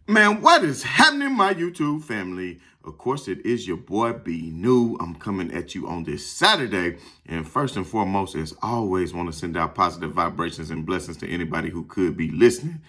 Man, what is happening, my YouTube family? Of course, it is your boy B New. I'm coming at you on this Saturday. And first and foremost, as always, want to send out positive vibrations and blessings to anybody who could be listening.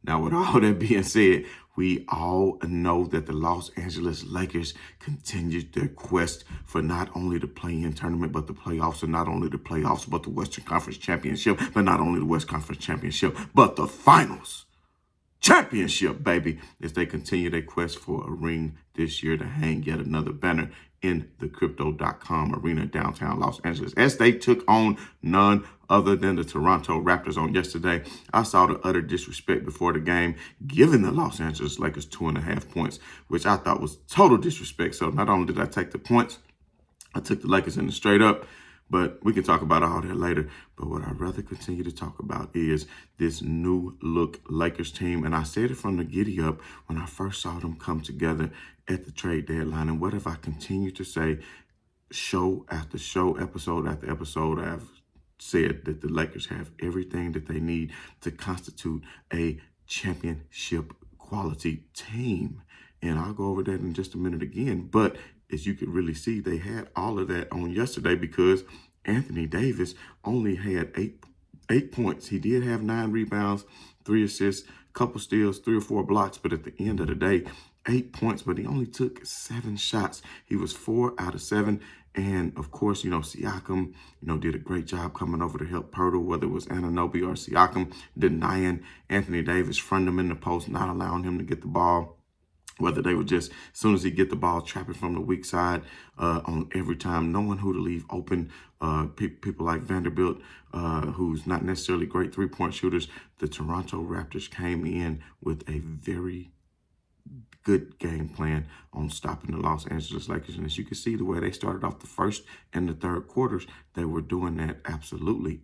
Now, with all that being said, we all know that the Los Angeles Lakers continued their quest for not only the play-in tournament, but the playoffs, and not only the playoffs, but the Western Conference Championship, but not only the West Conference Championship, but the finals. Championship, baby, as they continue their quest for a ring this year to hang yet another banner in the crypto.com arena downtown Los Angeles, as they took on none other than the Toronto Raptors on yesterday. I saw the utter disrespect before the game, giving the Los Angeles Lakers 2.5 points, which I thought was total disrespect. So not only did I take the points, I took the Lakers in the straight up. But we can talk about all that later. But what I'd rather continue to talk about is this new look Lakers team. And I said it from the giddy up when I first saw them come together at the trade deadline. And what have I continued to say show after show, episode after episode? I've said that the Lakers have everything that they need to constitute a championship quality team. And I'll go over that in just a minute again. But as you could really see, they had all of that on yesterday because Anthony Davis only had eight points. He did have 9 rebounds, 3 assists, couple steals, 3 or 4 blocks. But at the end of the day, 8 points, but he only took 7 shots. He was 4 out of 7. And of course, Siakam, did a great job coming over to help Pirtle, whether it was Anunoby or Siakam, denying Anthony Davis, fronting him in the post, not allowing him to get the ball. Whether they were just, as soon as he get the ball, trapping from the weak side on every time, knowing who to leave open. People like Vanderbilt, who's not necessarily great three-point shooters. The Toronto Raptors came in with a very good game plan on stopping the Los Angeles Lakers. And as you can see, the way they started off the first and the third quarters, they were doing that absolutely.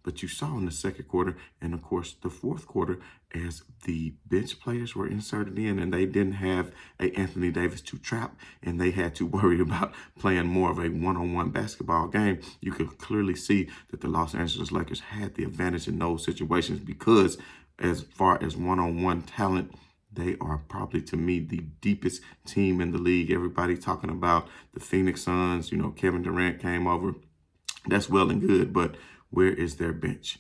But you saw in the second quarter and, of course, the fourth quarter, as the bench players were inserted in and they didn't have a Anthony Davis to trap and they had to worry about playing more of a one-on-one basketball game, you could clearly see that the Los Angeles Lakers had the advantage in those situations because as far as one-on-one talent, they are probably, to me, the deepest team in the league. Everybody talking about the Phoenix Suns. Kevin Durant came over. That's well and good, but where is their bench?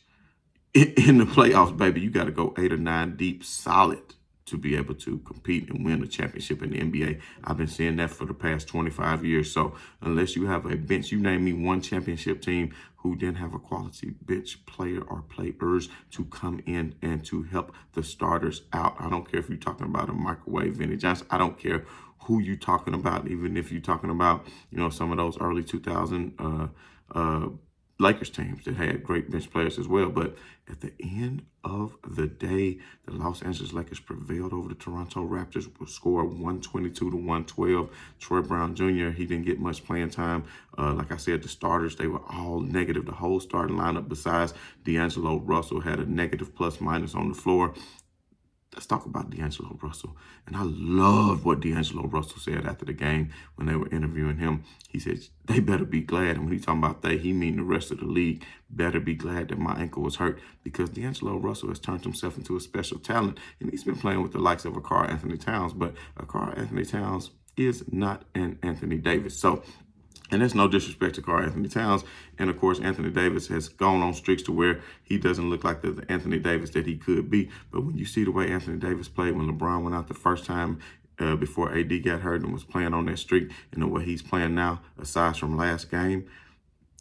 In the playoffs, baby, you got to go 8 or 9 deep solid to be able to compete and win a championship in the NBA. I've been saying that for the past 25 years. So unless you have a bench, you name me one championship team who didn't have a quality bench player or players to come in and to help the starters out. I don't care if you're talking about a microwave Vinny Johnson. I don't care who you're talking about, even if you're talking about, some of those early 2000 Lakers teams that had great bench players as well. But at the end of the day, the Los Angeles Lakers prevailed over the Toronto Raptors, with score 122-112. Troy Brown Jr., he didn't get much playing time. Like I said, the starters, they were all negative. The whole starting lineup besides D'Angelo Russell had a negative plus-minus on the floor. Let's talk about D'Angelo Russell. And I loved what D'Angelo Russell said after the game when they were interviewing him. He said, they better be glad. And when he's talking about they, he mean the rest of the league better be glad that my ankle was hurt, because D'Angelo Russell has turned himself into a special talent. And he's been playing with the likes of Karl-Anthony Towns. But Karl-Anthony Towns is not an Anthony Davis. And that's no disrespect to Karl-Anthony Towns. And, of course, Anthony Davis has gone on streaks to where he doesn't look like the Anthony Davis that he could be. But when you see the way Anthony Davis played when LeBron went out the first time before AD got hurt and was playing on that streak, and the way he's playing now, aside from last game,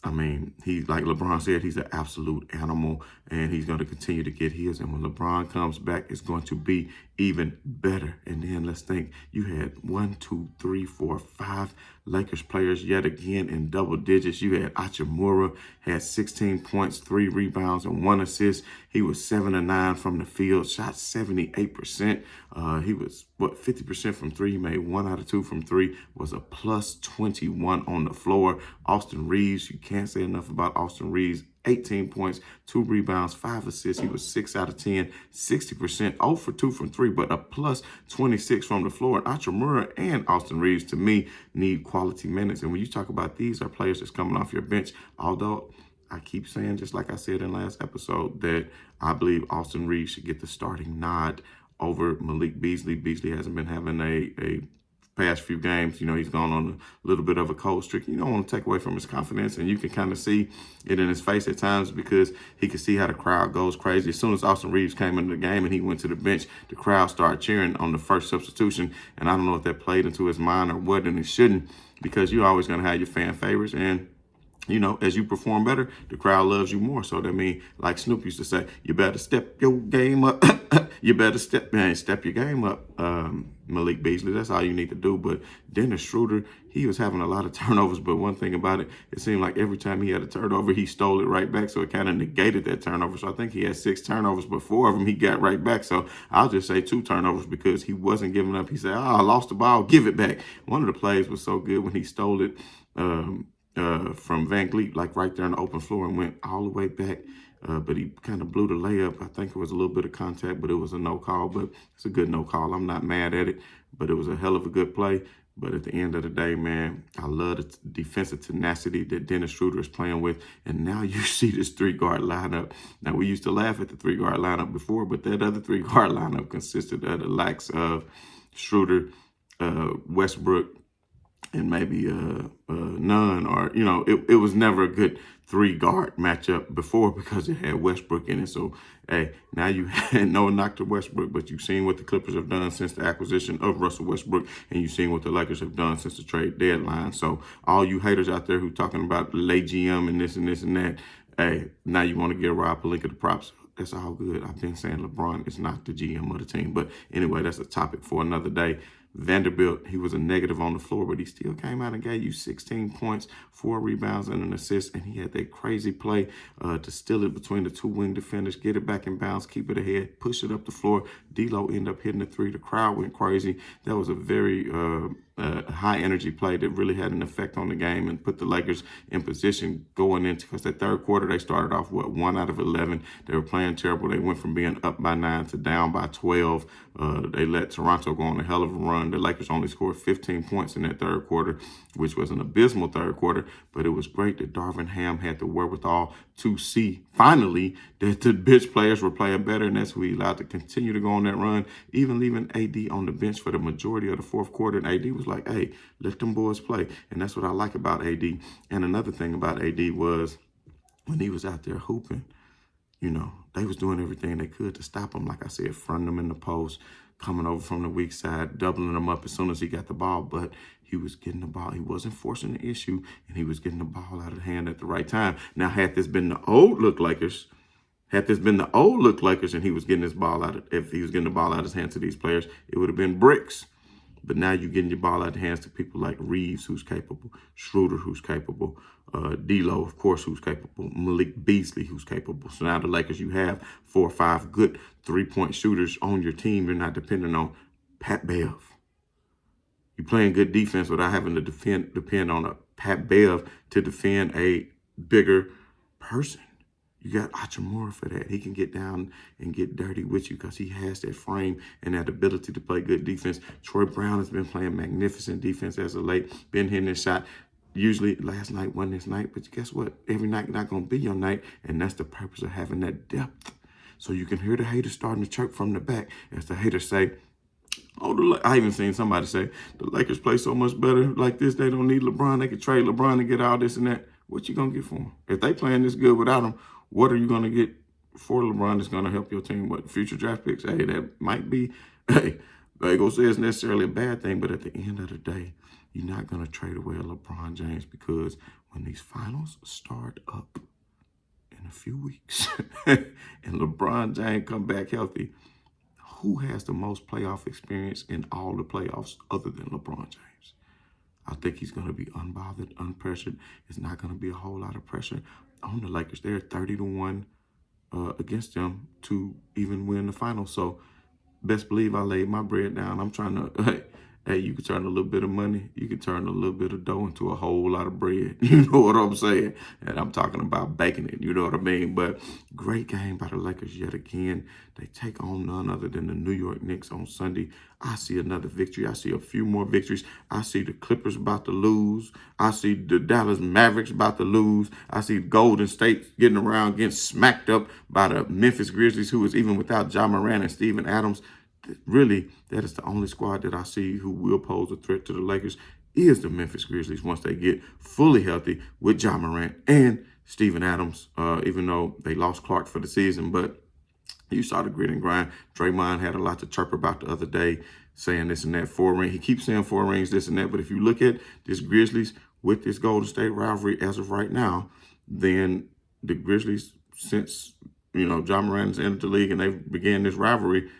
I mean, he, like LeBron said, he's an absolute animal, and he's going to continue to get his. And when LeBron comes back, it's going to be even better. And then let's think, you had 1, 2, 3, 4, 5 Lakers players yet again in double digits. You had Hachimura, had 16 points, 3 rebounds, and 1 assist. He was 7 of 9 from the field, shot 78%. He was, 50% from 3. He made 1 out of 2 from 3, was a plus 21 on the floor. Austin Reeves, you can't say enough about Austin Reeves. 18 points, 2 rebounds, 5 assists. He was 6 out of 10, 60%, 0 for 2 from 3, but a plus 26 from the floor. And Hachimura and Austin Reeves, to me, need quality minutes. And when you talk about these are players that's coming off your bench, although I keep saying, just like I said in last episode, that I believe Austin Reeves should get the starting nod over Malik Beasley. Beasley hasn't been having a past few games. He's gone on a little bit of a cold streak. You don't want to take away from his confidence, and you can kind of see it in his face at times because he can see how the crowd goes crazy. As soon as Austin Reeves came into the game and he went to the bench, the crowd started cheering on the first substitution, and I don't know if that played into his mind or what, and it shouldn't, because you're always going to have your fan favorites, and as you perform better, the crowd loves you more. So that means, like Snoop used to say, you better step your game up. You better step your game up, Malik Beasley. That's all you need to do. But Dennis Schröder, he was having a lot of turnovers. But one thing about it, it seemed like every time he had a turnover, he stole it right back. So it kind of negated that turnover. So I think he had 6 turnovers, but 4 of them he got right back. So I'll just say 2 turnovers because he wasn't giving up. He said, I lost the ball, give it back. One of the plays was so good when he stole it from Van Vliet, like right there on the open floor, and went all the way back. But he kind of blew the layup. I think it was a little bit of contact, but it was a no call. But it's a good no call. I'm not mad at it, but it was a hell of a good play. But at the end of the day, man, I love the defensive tenacity that Dennis Schröder is playing with. And now you see this 3-guard lineup. Now, we used to laugh at the 3-guard lineup before, but that other 3-guard lineup consisted of the likes of Schröder, Westbrook, and maybe none, or it was never a good 3-guard matchup before because it had Westbrook in it. So hey, now you had no knock to Westbrook, but you've seen what the Clippers have done since the acquisition of Russell Westbrook, and you've seen what the Lakers have done since the trade deadline. So all you haters out there who talking about lay GM and this and this and that, hey, now you want to give Rob Pelinka the props. That's all good. I've been saying LeBron is not the GM of the team. But anyway, that's a topic for another day. Vanderbilt, he was a negative on the floor, but he still came out and gave you 16 points, 4 rebounds, and an assist. And he had that crazy play to steal it between the 2 wing defenders, get it back in bounds, keep it ahead, push it up the floor. D'Lo ended up hitting the 3. The crowd went crazy. That was a very high energy play that really had an effect on the game and put the Lakers in position going into, because that third quarter they started off 1 out of 11. They were playing terrible. They went from being up by 9 to down by 12. They let Toronto go on a hell of a run. The Lakers only scored 15 points in that third quarter, which was an abysmal third quarter, but it was great that Darvin Ham had the wherewithal to see finally that the bench players were playing better, and that's who he allowed to continue to go on that run, even leaving AD on the bench for the majority of the fourth quarter. And AD was like, hey, let them boys play. And that's what I like about AD. And another thing about AD was when he was out there hooping, they was doing everything they could to stop him. Like I said, fronting him in the post, coming over from the weak side, doubling him up as soon as he got the ball. But he was getting the ball. He wasn't forcing the issue, and he was getting the ball out of the hand at the right time. Now, had this been the old look Lakers, and he was getting his ball out of, if he was getting the ball out of his hand to these players, it would have been bricks. But now you're getting your ball out of the hands to people like Reeves, who's capable, Schröder, who's capable, D'Lo, of course, who's capable, Malik Beasley, who's capable. So now the Lakers, you have 4 or 5 good 3-point shooters on your team. You're not depending on Pat Bev. You're playing good defense without having to depend on a Pat Bev to defend a bigger person. You got Hachimura for that. He can get down and get dirty with you because he has that frame and that ability to play good defense. Troy Brown has been playing magnificent defense as of late, been hitting his shot. Usually last night wasn't his night, but guess what? Every night not going to be your night, and that's the purpose of having that depth. So you can hear the haters starting to chirp from the back as the haters say, I even seen somebody say, the Lakers play so much better like this, they don't need LeBron. They could trade LeBron and get all this and that. What you going to get for him? If they playing this good without him, what are you going to get for LeBron that's going to help your team? What, future draft picks? Hey, that might be, hey, I ain't going to say it's necessarily a bad thing, but at the end of the day, you're not going to trade away LeBron James, because when these finals start up in a few weeks and LeBron James come back healthy, who has the most playoff experience in all the playoffs other than LeBron James? I think he's going to be unbothered, unpressured. It's not going to be a whole lot of pressure on the Lakers. They're 30-1 against them to even win the finals. So best believe I laid my bread down. I'm trying to, hey, you can turn a little bit of money, you can turn a little bit of dough into a whole lot of bread. You know what I'm saying? And I'm talking about baking it. You know what I mean? But great game by the Lakers yet again. They take on none other than the New York Knicks on Sunday. I see another victory. I see a few more victories. I see the Clippers about to lose. I see the Dallas Mavericks about to lose. I see Golden State getting around, getting smacked up by the Memphis Grizzlies, who is even without Ja Morant and Steven Adams. really, that is the only squad that I see who will pose a threat to the Lakers is the Memphis Grizzlies once they get fully healthy with Ja Morant and Steven Adams, even though they lost Clark for the season. But you saw the grit and grind. Draymond had a lot to chirp about the other day, saying this and that, 4 rings. He keeps saying 4 rings, this and that. But if you look at this Grizzlies with this Golden State rivalry as of right now, then the Grizzlies, since, Ja Morant's entered the league and they began this rivalry,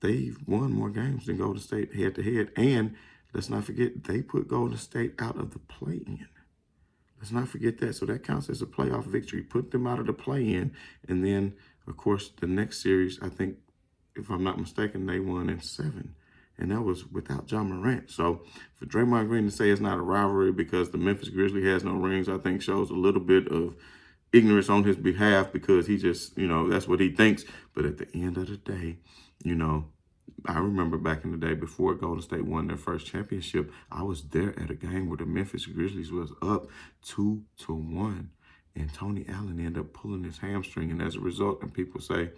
they've won more games than Golden State head to head. And let's not forget, they put Golden State out of the play-in. Let's not forget that. So that counts as a playoff victory. Put them out of the play-in. And then, of course, the next series, I think, if I'm not mistaken, they won in 7. And that was without Ja Morant. So for Draymond Green to say it's not a rivalry because the Memphis Grizzlies has no rings, I think shows a little bit of ignorance on his behalf, because he just, that's what he thinks. But at the end of the day, I remember back in the day before Golden State won their first championship, I was there at a game where the Memphis Grizzlies was up 2-1. And Tony Allen ended up pulling his hamstring. And as a result, and people say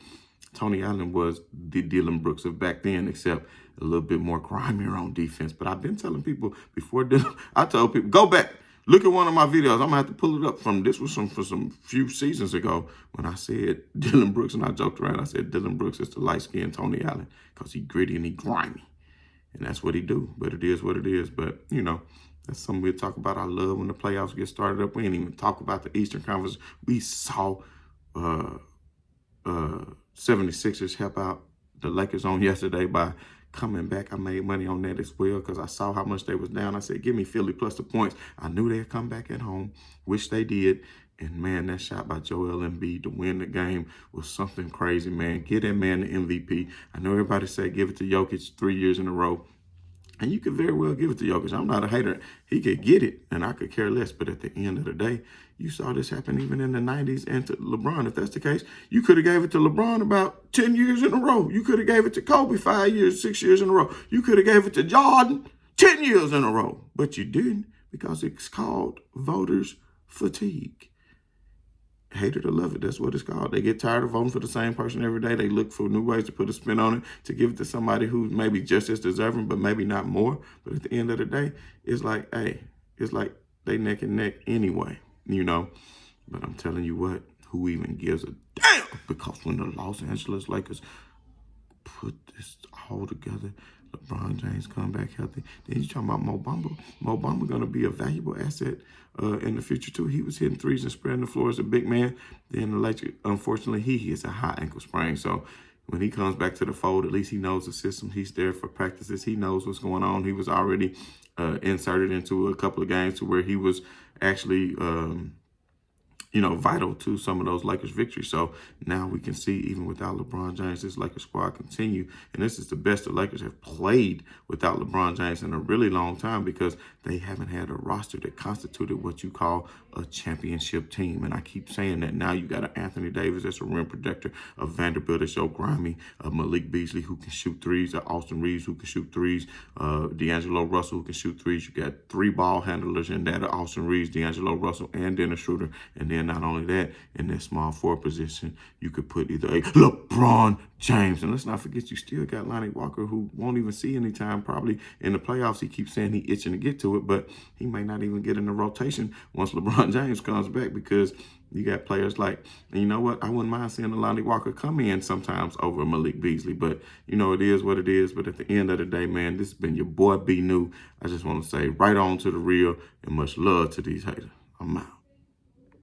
Tony Allen was the Dillon Brooks of back then, except a little bit more grimier on defense. But I've been telling people before Dillon, I told people, go back, look at one of my videos. I'm going to have to pull it up from, this was for some few seasons ago when I said Dillon Brooks, and I joked around. I said Dillon Brooks is the light-skinned Tony Allen because he gritty and he grimy. And that's what he do. But it is what it is. But, that's something we'll talk about. I love when the playoffs get started up. We ain't even talk about the Eastern Conference. We saw 76ers help out the Lakers on yesterday by coming back. I made money on that as well because I saw how much they was down. I said, give me Philly plus the points. I knew they'd come back at home, which they did. And, man, that shot by Joel Embiid to win the game was something crazy, man. Get that man the MVP. I know everybody say give it to Jokic 3 years in a row. And you could very well give it to Jokic. I'm not a hater. He could get it, and I could care less. But at the end of the day, you saw this happen even in the 90s and to LeBron. If that's the case, you could have gave it to LeBron about 10 years in a row. You could have gave it to Kobe 5 years, 6 years in a row. You could have gave it to Jordan 10 years in a row. But you didn't, because it's called voters' fatigue. Hate it or love it, that's what it's called. They get tired of voting for the same person every day. They look for new ways to put a spin on it, to give it to somebody who's maybe just as deserving, but maybe not more. But at the end of the day, it's like, hey, it's like they neck and neck anyway, But I'm telling you what, who even gives a damn? Because when the Los Angeles Lakers put this all together, LeBron James come back healthy. Then you talking about Mo Bamba. Mo Bamba going to be a valuable asset in the future, too. He was hitting threes and spreading the floor as a big man. Then the Lakers, unfortunately, he has a high ankle sprain. So when he comes back to the fold, at least he knows the system. He's there for practices. He knows what's going on. He was already inserted into a couple of games to where he was actually vital to some of those Lakers victories. So now we can see, even without LeBron James, this Lakers squad continue. And this is the best the Lakers have played without LeBron James in a really long time, because they haven't had a roster that constituted what you call a championship team. And I keep saying that. Now you got an Anthony Davis that's a rim protector, a Vanderbilt that's so grimy, a Malik Beasley who can shoot threes, a Austin Reeves who can shoot threes, D'Angelo Russell who can shoot threes. You got 3 ball handlers in that, Austin Reeves, D'Angelo Russell, and Dennis Schröder. And then not only that, in that small forward position, you could put either a LeBron James. And let's not forget, you still got Lonnie Walker, who won't even see any time probably in the playoffs. He keeps saying he itching to get to it, but he may not even get in the rotation once LeBron James comes back, because you got players like, and you know what, I wouldn't mind seeing Lonnie Walker come in sometimes over Malik Beasley, but it is what it is. But at the end of the day, man, this has been your boy B New. I just want to say right on to the real, and much love to these haters. I'm out.